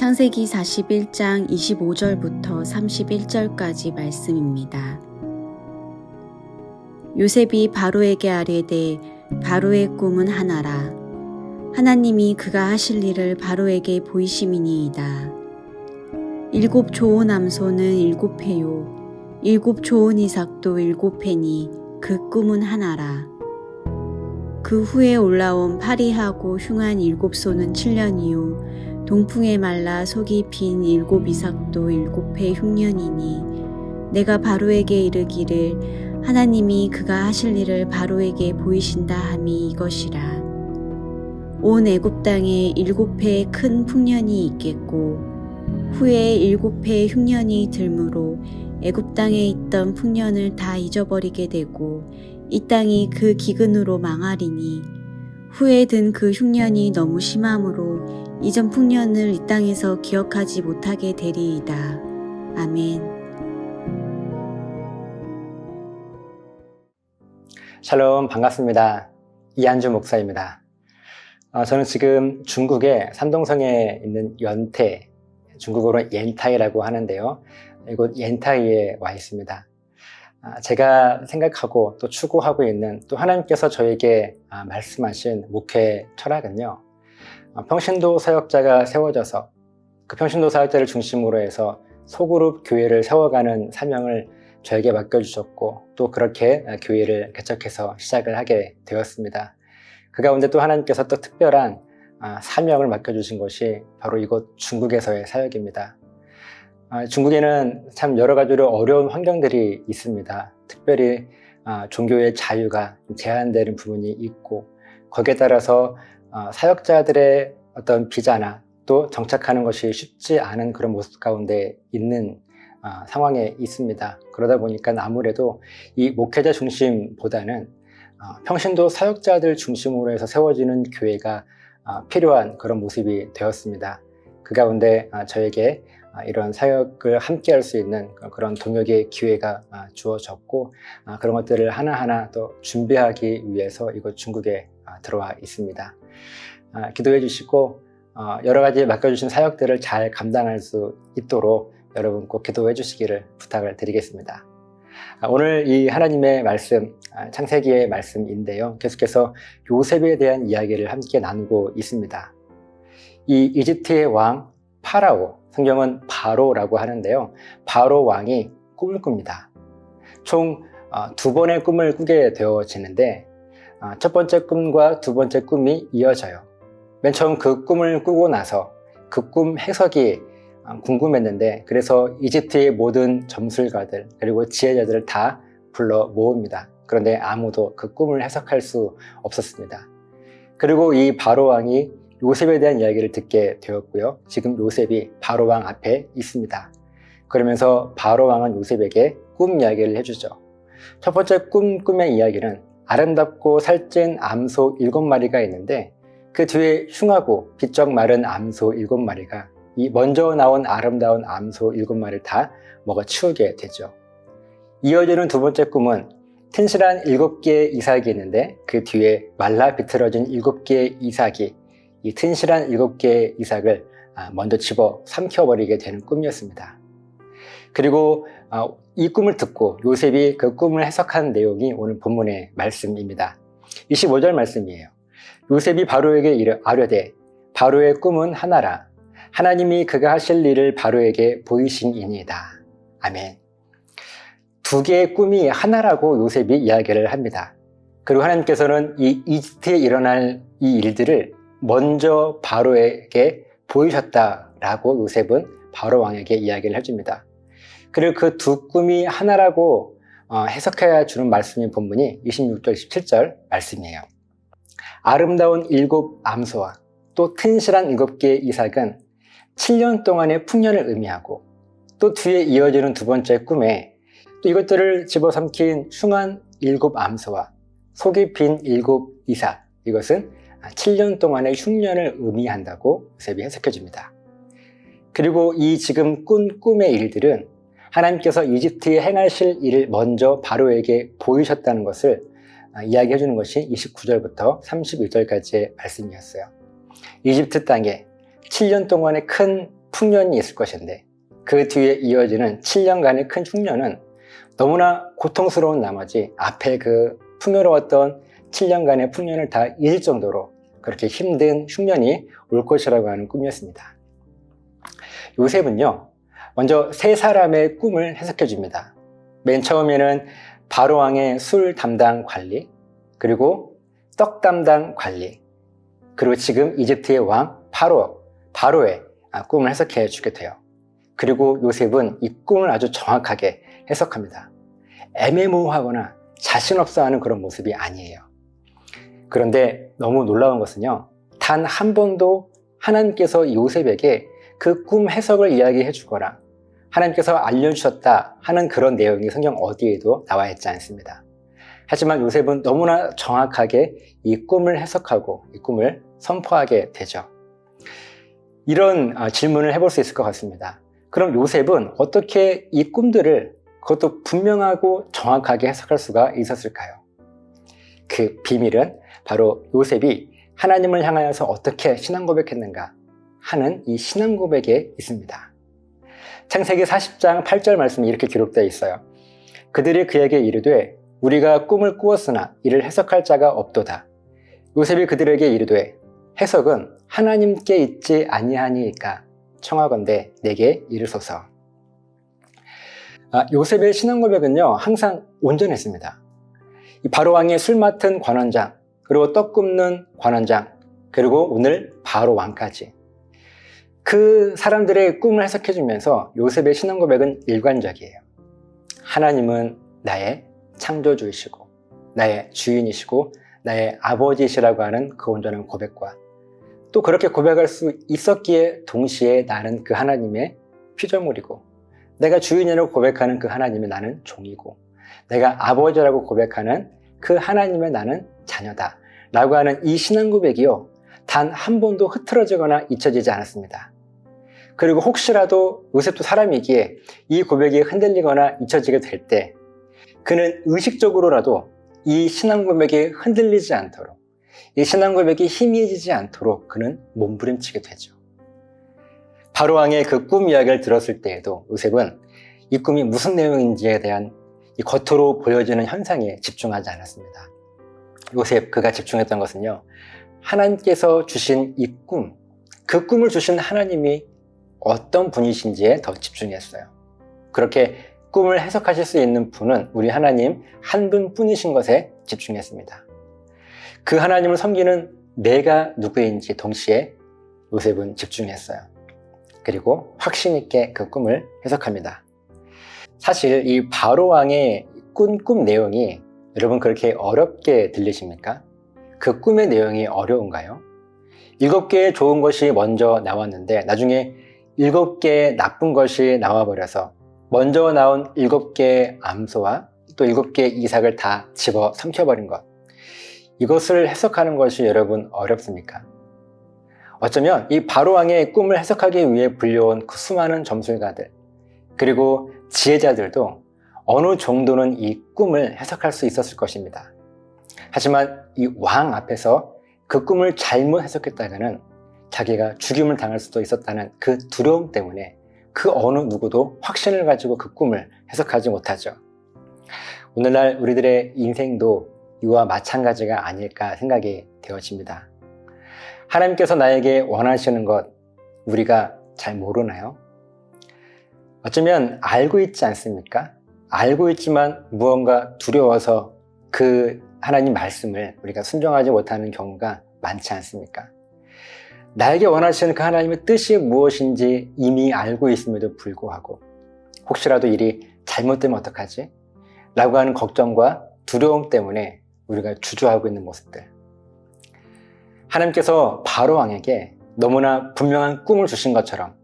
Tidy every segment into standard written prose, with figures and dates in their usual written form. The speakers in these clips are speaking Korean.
창세기 41장 25절부터 31절까지 말씀입니다. 요셉이 바로에게 아뢰되 바로의 꿈은 하나라. 하나님이 그가 하실 일을 바로에게 보이심이니이다. 7 좋은 암소는 7회요 7 좋은 이삭도 7회니 그 꿈은 하나라. 그 후에 올라온 파리하고 흉한 7소는 7년이요 동풍에 말라 속이 빈 7 이삭도 7회 흉년이니 내가 바로에게 이르기를 하나님이 그가 하실 일을 바로에게 보이신다 함이 이것이라. 온 애굽 땅에 7회의 큰 풍년이 있겠고 후에 7회의 흉년이 들므로 애굽 땅에 있던 풍년을 다 잊어버리게 되고 이 땅이 그 기근으로 망하리니 후에 든 그 흉년이 너무 심함으로 이전 풍년을 이 땅에서 기억하지 못하게 되리이다. 아멘. 샬롬, 반갑습니다. 이한주 목사입니다. 저는 지금 중국의 산동성에 있는 연태, 중국어로 옌타이라고 하는데요. 이곳 옌타이에 와 있습니다. 제가 생각하고 또 추구하고 있는 또 하나님께서 저에게 말씀하신 목회 철학은요. 평신도 사역자가 세워져서 그 평신도 사역자를 중심으로 해서 소그룹 교회를 세워가는 사명을 저에게 맡겨주셨고 또 그렇게 교회를 개척해서 시작을 하게 되었습니다. 그 가운데 또 하나님께서 또 특별한 사명을 맡겨주신 것이 바로 이곳 중국에서의 사역입니다. 중국에는 참 여러 가지로 어려운 환경들이 있습니다. 특별히 종교의 자유가 제한되는 부분이 있고 거기에 따라서 사역자들의 어떤 비자나 또 정착하는 것이 쉽지 않은 그런 모습 가운데 있는 상황에 있습니다. 그러다 보니까 아무래도 이 목회자 중심보다는 평신도 사역자들 중심으로 해서 세워지는 교회가 필요한 그런 모습이 되었습니다. 그 가운데 저에게 이런 사역을 함께 할 수 있는 그런 동역의 기회가 주어졌고 그런 것들을 하나하나 또 준비하기 위해서 이곳 중국에 들어와 있습니다. 기도해 주시고 여러 가지 맡겨주신 사역들을 잘 감당할 수 있도록 여러분 꼭 기도해 주시기를 부탁을 드리겠습니다. 오늘 이 하나님의 말씀, 창세기의 말씀인데요. 계속해서 요셉에 대한 이야기를 함께 나누고 있습니다. 이 이집트의 왕 파라오, 성경은 바로라고 하는데요. 바로 왕이 꿈을 꿉니다. 총 2번의 꿈을 꾸게 되어지는데 첫 번째 꿈과 두 번째 꿈이 이어져요. 맨 처음 그 꿈을 꾸고 나서 그 꿈 해석이 궁금했는데 그래서 이집트의 모든 점술가들 그리고 지혜자들을 다 불러 모읍니다. 그런데 아무도 그 꿈을 해석할 수 없었습니다. 그리고 이 바로 왕이 요셉에 대한 이야기를 듣게 되었고요. 지금 요셉이 바로 왕 앞에 있습니다. 그러면서 바로 왕은 요셉에게 꿈 이야기를 해주죠. 첫 번째 꿈의 이야기는 아름답고 살찐 암소 7마리가 있는데 그 뒤에 흉하고 비쩍 마른 암소 7마리가 이 먼저 나온 아름다운 암소 7마리를 다 먹어치우게 되죠. 이어지는 두 번째 꿈은 튼실한 7개의 이삭이 있는데 그 뒤에 말라 비틀어진 7개의 이삭이 이 튼실한 7개의 이삭을 먼저 집어 삼켜버리게 되는 꿈이었습니다. 그리고 이 꿈을 듣고 요셉이 그 꿈을 해석한 내용이 오늘 본문의 말씀입니다. 25절 말씀이에요. 요셉이 바로에게 아뢰되 바로의 꿈은 하나라. 하나님이 그가 하실 일을 바로에게 보이신이니이다. 아멘. 2개의 꿈이 하나라고 요셉이 이야기를 합니다. 그리고 하나님께서는 이 이집트에 일어날 이 일들을 먼저 바로에게 보이셨다라고 요셉은 바로 왕에게 이야기를 해줍니다. 그리고 그 2 꿈이 하나라고 해석해야 주는 말씀인 본문이 26절, 27절 말씀이에요. 아름다운 7 암소와 또 튼실한 7개의 이삭은 7년 동안의 풍년을 의미하고 또 뒤에 이어지는 두 번째 꿈에 또 이것들을 집어삼킨 흉한 7 암소와 속이 빈 7 이삭, 이것은 7년 동안의 흉년을 의미한다고 요셉이 해석해 줍니다. 그리고 이 지금 꾼 꿈의 일들은 하나님께서 이집트에 행하실 일을 먼저 바로에게 보이셨다는 것을 이야기해 주는 것이 29절부터 31절까지의 말씀이었어요. 이집트 땅에 7년 동안의 큰 풍년이 있을 것인데 그 뒤에 이어지는 7년간의 큰 흉년은 너무나 고통스러운 나머지 앞에 그 풍요로웠던 7년간의 풍년을 다 잊을 정도로 그렇게 힘든 흉년이 올 것이라고 하는 꿈이었습니다. 요셉은요, 먼저 세 사람의 꿈을 해석해 줍니다. 맨 처음에는 바로왕의 술 담당 관리, 그리고 떡 담당 관리, 그리고 지금 이집트의 왕 바로의 꿈을 해석해 주게 돼요. 그리고 요셉은 이 꿈을 아주 정확하게 해석합니다. 애매모호하거나 자신 없어 하는 그런 모습이 아니에요. 그런데 너무 놀라운 것은요, 단 한 번도 하나님께서 요셉에게 그 꿈 해석을 이야기해 주거나 하나님께서 알려주셨다 하는 그런 내용이 성경 어디에도 나와 있지 않습니다. 하지만 요셉은 너무나 정확하게 이 꿈을 해석하고 이 꿈을 선포하게 되죠. 이런 질문을 해볼 수 있을 것 같습니다. 그럼 요셉은 어떻게 이 꿈들을 그것도 분명하고 정확하게 해석할 수가 있었을까요? 그 비밀은 바로 요셉이 하나님을 향하여서 어떻게 신앙 고백했는가 하는 이 신앙 고백에 있습니다. 창세기 40장 8절 말씀이 이렇게 기록되어 있어요. 그들이 그에게 이르되 우리가 꿈을 꾸었으나 이를 해석할 자가 없도다. 요셉이 그들에게 이르되 해석은 하나님께 있지 아니하니이까 청하건대 내게 이르소서. 요셉의 신앙 고백은요, 항상 온전했습니다. 바로왕의 술 맡은 관원장, 그리고 떡 굽는 관원장, 그리고 오늘 바로왕까지 그 사람들의 꿈을 해석해주면서 요셉의 신앙 고백은 일관적이에요. 하나님은 나의 창조주이시고 나의 주인이시고 나의 아버지시라고 하는 그 온전한 고백과 또 그렇게 고백할 수 있었기에 동시에 나는 그 하나님의 피조물이고 내가 주인이라고 고백하는 그 하나님의 나는 종이고 내가 아버지라고 고백하는 그 하나님의 나는 자녀다 라고 하는 이 신앙 고백이요, 단 한 번도 흐트러지거나 잊혀지지 않았습니다. 그리고 혹시라도 요셉도 사람이기에 이 고백이 흔들리거나 잊혀지게 될 때 그는 의식적으로라도 이 신앙 고백이 흔들리지 않도록, 이 신앙 고백이 희미해지지 않도록 그는 몸부림치게 되죠. 바로왕의 그 꿈 이야기를 들었을 때에도 요셉은 이 꿈이 무슨 내용인지에 대한 이 겉으로 보여지는 현상에 집중하지 않았습니다. 요셉 그가 집중했던 것은요, 하나님께서 주신 이 꿈, 그 꿈을 주신 하나님이 어떤 분이신지에 더 집중했어요. 그렇게 꿈을 해석하실 수 있는 분은 우리 하나님 한 분뿐이신 것에 집중했습니다. 그 하나님을 섬기는 내가 누구인지 동시에 요셉은 집중했어요. 그리고 확신 있게 그 꿈을 해석합니다. 사실 이 바로왕의 꿈 내용이 여러분 그렇게 어렵게 들리십니까? 그 꿈의 내용이 어려운가요? 7개의 좋은 것이 먼저 나왔는데 나중에 7개의 나쁜 것이 나와버려서 먼저 나온 7개의 암소와 또 7개의 이삭을 다 집어 삼켜버린 것, 이것을 해석하는 것이 여러분 어렵습니까? 어쩌면 이 바로왕의 꿈을 해석하기 위해 불려온 그 수많은 점술가들 그리고 지혜자들도 어느 정도는 이 꿈을 해석할 수 있었을 것입니다. 하지만 이 왕 앞에서 그 꿈을 잘못 해석했다가는 자기가 죽임을 당할 수도 있었다는 그 두려움 때문에 그 어느 누구도 확신을 가지고 그 꿈을 해석하지 못하죠. 오늘날 우리들의 인생도 이와 마찬가지가 아닐까 생각이 되어집니다. 하나님께서 나에게 원하시는 것 우리가 잘 모르나요? 어쩌면 알고 있지 않습니까? 알고 있지만 무언가 두려워서 그 하나님 말씀을 우리가 순종하지 못하는 경우가 많지 않습니까? 나에게 원하시는 그 하나님의 뜻이 무엇인지 이미 알고 있음에도 불구하고 혹시라도 일이 잘못되면 어떡하지? 라고 하는 걱정과 두려움 때문에 우리가 주저하고 있는 모습들. 하나님께서 바로왕에게 너무나 분명한 꿈을 주신 것처럼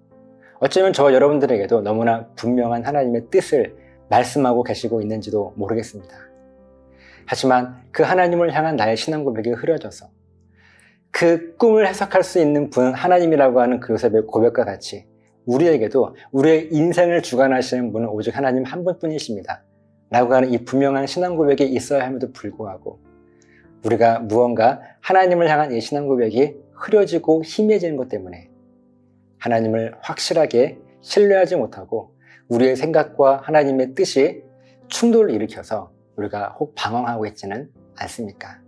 어쩌면 저와 여러분들에게도 너무나 분명한 하나님의 뜻을 말씀하고 계시고 있는지도 모르겠습니다. 하지만 그 하나님을 향한 나의 신앙 고백이 흐려져서 그 꿈을 해석할 수 있는 분은 하나님이라고 하는 그 요셉의 고백과 같이 우리에게도 우리의 인생을 주관하시는 분은 오직 하나님 한 분뿐이십니다. 라고 하는 이 분명한 신앙 고백이 있어야 함에도 불구하고 우리가 무언가 하나님을 향한 이 신앙 고백이 흐려지고 희미해지는 것 때문에 하나님을 확실하게 신뢰하지 못하고 우리의 생각과 하나님의 뜻이 충돌을 일으켜서 우리가 혹 방황하고 있지는 않습니까?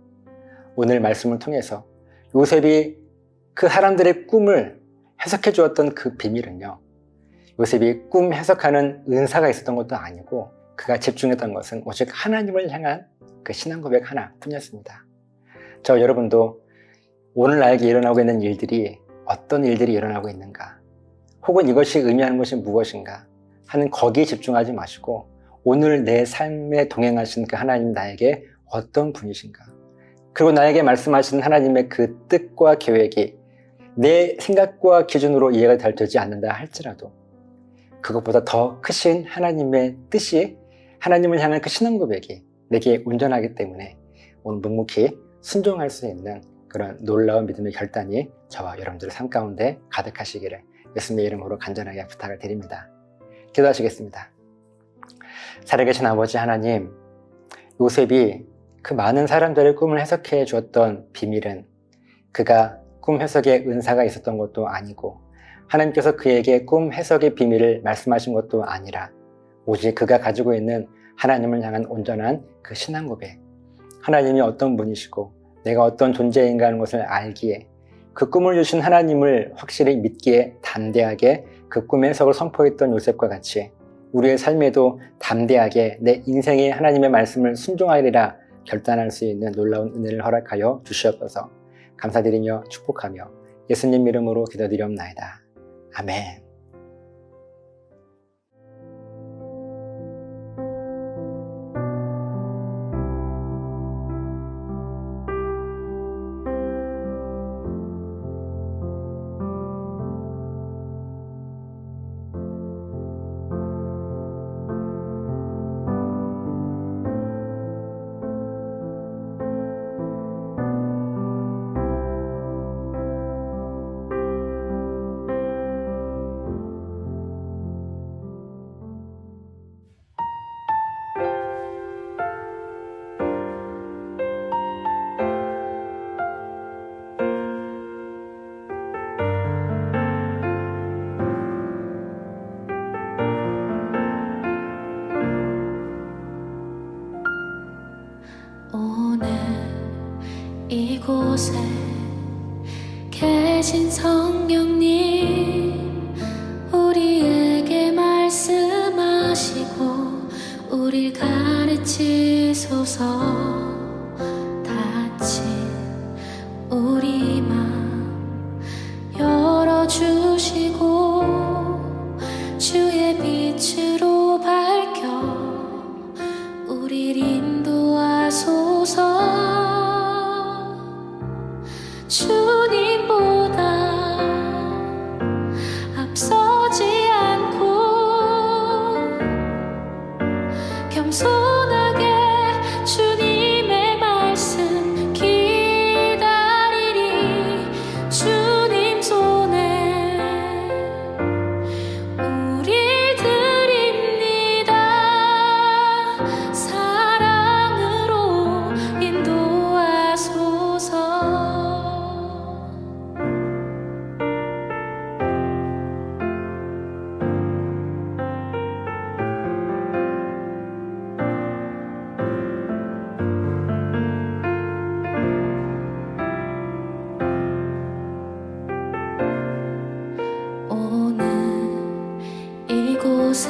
오늘 말씀을 통해서 요셉이 그 사람들의 꿈을 해석해 주었던 그 비밀은요, 요셉이 꿈 해석하는 은사가 있었던 것도 아니고 그가 집중했던 것은 오직 하나님을 향한 그 신앙 고백 하나뿐이었습니다. 저 여러분도 오늘 나에게 일어나고 있는 일들이 어떤 일들이 일어나고 있는가, 혹은 이것이 의미하는 것이 무엇인가 하는 거기에 집중하지 마시고 오늘 내 삶에 동행하신 그 하나님 나에게 어떤 분이신가, 그리고 나에게 말씀하시는 하나님의 그 뜻과 계획이 내 생각과 기준으로 이해가 되지 않는다 할지라도 그것보다 더 크신 하나님의 뜻이, 하나님을 향한 그 신앙 고백이 내게 온전하기 때문에 오늘 묵묵히 순종할 수 있는 그런 놀라운 믿음의 결단이 저와 여러분들의 삶 가운데 가득하시기를 예수님의 이름으로 간절하게 부탁을 드립니다. 기도하시겠습니다. 살아계신 아버지 하나님, 요셉이 그 많은 사람들의 꿈을 해석해 주었던 비밀은 그가 꿈 해석의 은사가 있었던 것도 아니고 하나님께서 그에게 꿈 해석의 비밀을 말씀하신 것도 아니라 오직 그가 가지고 있는 하나님을 향한 온전한 그 신앙 고백, 하나님이 어떤 분이시고 내가 어떤 존재인가 하는 것을 알기에 그 꿈을 주신 하나님을 확실히 믿기에 담대하게 그 꿈의 해석을 선포했던 요셉과 같이 우리의 삶에도 담대하게 내 인생의 하나님의 말씀을 순종하리라 결단할 수 있는 놀라운 은혜를 허락하여 주시옵소서. 감사드리며 축복하며 예수님 이름으로 기도드리옵나이다. 아멘. 오늘 이곳에 계신 성령님, 우리에게 말씀하시고 우릴 가르치소서. 닫힌 우리 맘 열어주시고 주의 빛으로 밝혀 우릴 인도하소서. 주님보다 앞서지 않고 겸손하게 주님의 말씀 기다리리. 주님 손에 우릴 드립니다. 사랑으로 인도하소서. 오늘 이곳에